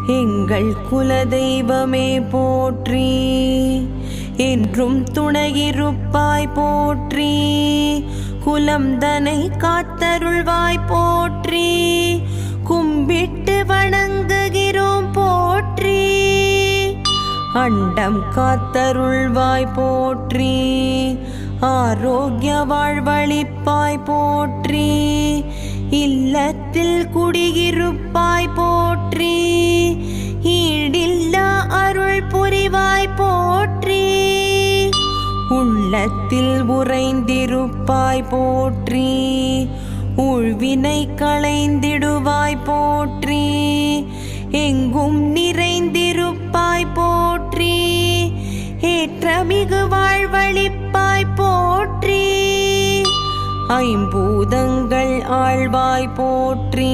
எங்கள் குலதெய்வமே போற்றி, என்றும் துணையிருப்பாய் போற்றி, குலம் தனை காத்தருள்வாய் போற்றி, கும்பிட்டு வணங்குகிறோம் போற்றி, அண்டம் காத்தருள்வாய் போற்றி, ஆரோக்கிய வாழ்வளிப்பாய் போற்றி, இல்லத்தில் குடியிருப்பாய் போற்றி, ஈடில்லா அருள் புரிவாய் போற்றி, உள்ளத்தில் உறைந்திருப்பாய் போற்றி, உள்வினை களைந்திடுவாய் போற்றி, எங்கும் நிறைந்திருப்பாய் போற்றி, ஏற்றமிகு வாழ்வளிப்பாய் போற்றி, ஐம்பூதங்கள் ஆழ்வாய் போற்றி,